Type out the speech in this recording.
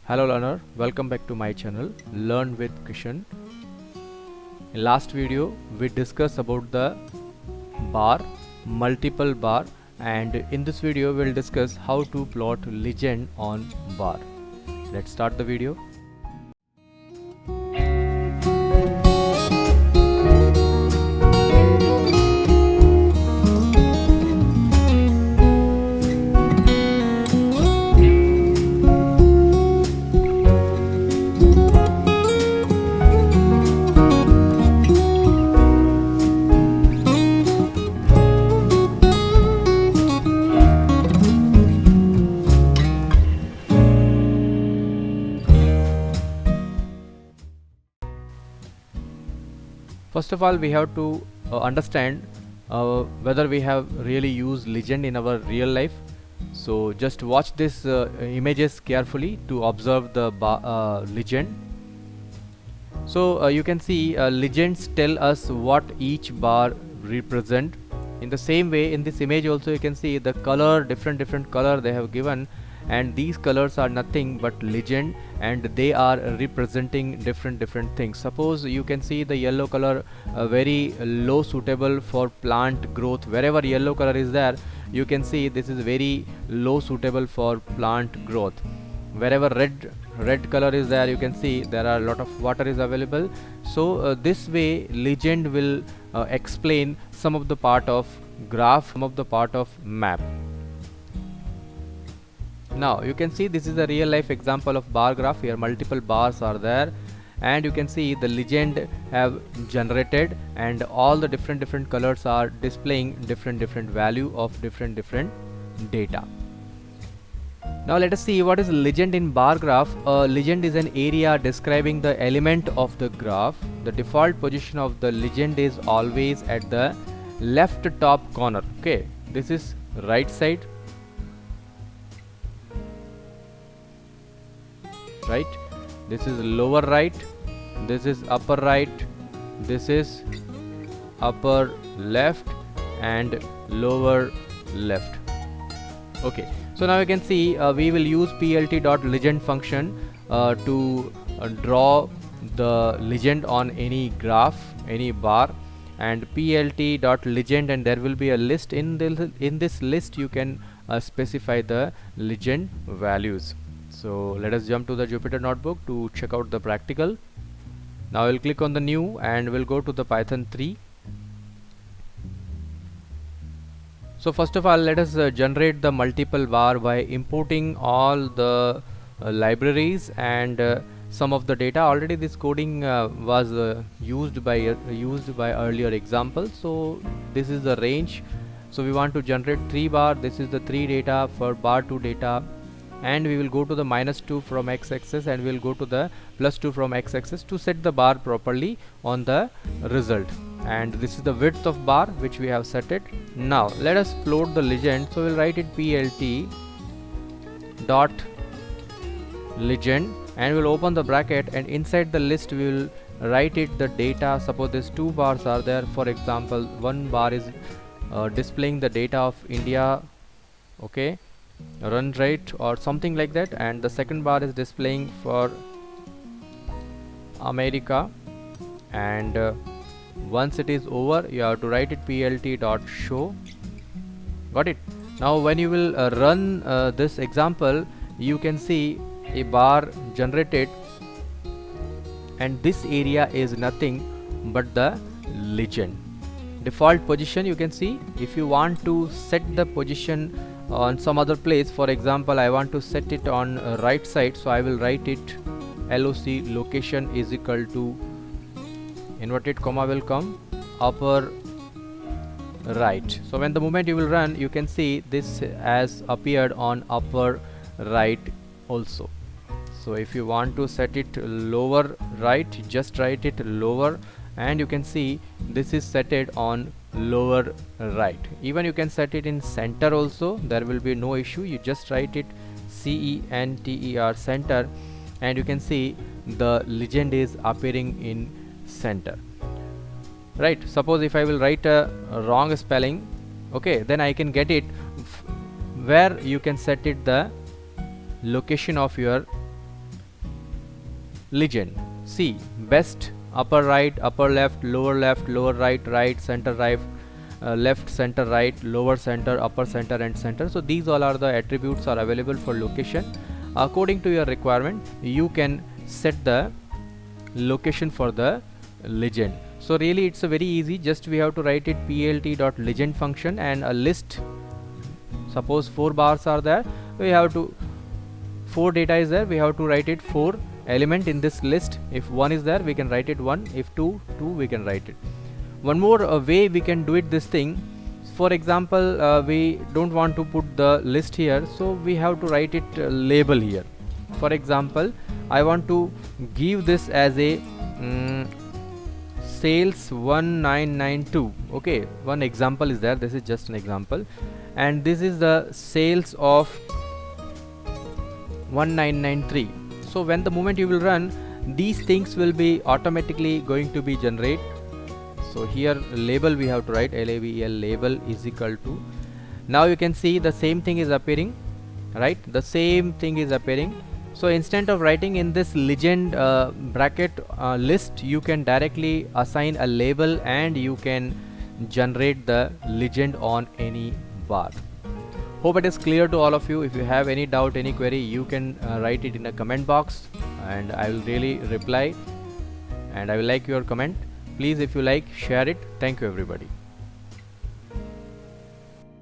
Hello learner, welcome back to my channel Learn with Kishan. In last video we discussed about the bar, multiple bar, and in this video we'll discuss how to plot legend on bar. Let's start the video. First of all, we have to understand whether we have really used legend in our real life. So just watch this images carefully to observe the legend. So you can see legends tell us what each bar represent. In the same way, in this image also you can see the color, different color they have given, and these colors are nothing but legend, and they are representing different things. Suppose you can see the yellow color very low suitable for plant growth. Wherever yellow color is there, you can see this is very low suitable for plant growth. Wherever red color is there, you can see there are a lot of water is available. So this way legend will explain some of the part of graph, some of the part of map. Now you can see this is a real life example of bar graph. Here multiple bars are there, and you can see the legend have generated, and all the different colors are displaying different value of different data. Now let us see what is legend in bar graph. Legend is an area describing the element of the graph. The default position of the legend is always at the left top corner. Okay, this is right side, right, this is lower right, this is upper right, this is upper left, and lower left. Okay, so now you can see we will use plt.legend function to draw the legend on any graph, any bar, and plt.legend, and there will be a list. In this list you can specify the legend values. So let us jump to the Jupyter Notebook to check out the practical. Now we'll click on the new and we'll go to the Python 3. So first of all, let us generate the multiple bar by importing all the libraries and some of the data. Already this coding was used by earlier example. So this is the range. So we want to generate 3 bar. This is the 3 data for bar 2 data, and we will go to the -2 from x-axis and we will go to the +2 from x-axis to set the bar properly on the result. And this is the width of bar which we have set it. Now let us plot the legend. So we'll write it plt dot legend, and we'll open the bracket, and inside the list we will write it the data. Suppose these 2 bars are there. For example, one bar is displaying the data of India, okay, run rate or something like that, and the second bar is displaying for America. And once it is over, you have to write it plt.show. Got it? Now when you will run this example, you can see a bar generated, and this area is nothing but the legend. Default position, you can see. If you want to set the position on some other place, for example I want to set it on right side, so I will write it loc location is equal to inverted comma will come upper right. So when the moment you will run, you can see this has appeared on upper right also. So if you want to set it lower right, just write it lower, and you can see this is set it on lower right. Even you can set it in center also, there will be no issue. You just write it center center, and you can see the legend is appearing in center, right? Suppose if I will write a wrong spelling, okay, then I can get it where you can set it the location of your legend. See, best, upper right, upper left, lower right, right, center right, left, center right, lower center, upper center and center. So these all are the attributes are available for location. According to your requirement, you can set the location for the legend. So really it's a very easy, just we have to write it plt.legend function and a list. Suppose 4 bars are there, we have to 4 data is there, we have to write it 4 element in this list. If 1 is there, we can write it 1. If 2 we can write it. One more way we can do it this thing. For example, we don't want to put the list here, so we have to write it label here. For example, I want to give this as a sales 1992. Okay, one example is there, this is just an example, and this is the sales of 1993. So when the moment you will run, these things will be automatically going to be generate. So here label we have to write label, label is equal to, now you can see the same thing is appearing, right? The same thing is appearing. So instead of writing in this legend bracket list, you can directly assign a label and you can generate the legend on any bar. Hope it is clear to all of you. If you have any doubt, any query, you can write it in a comment box and I will really reply, and I will like your comment. Please, if you like, share it. Thank you everybody.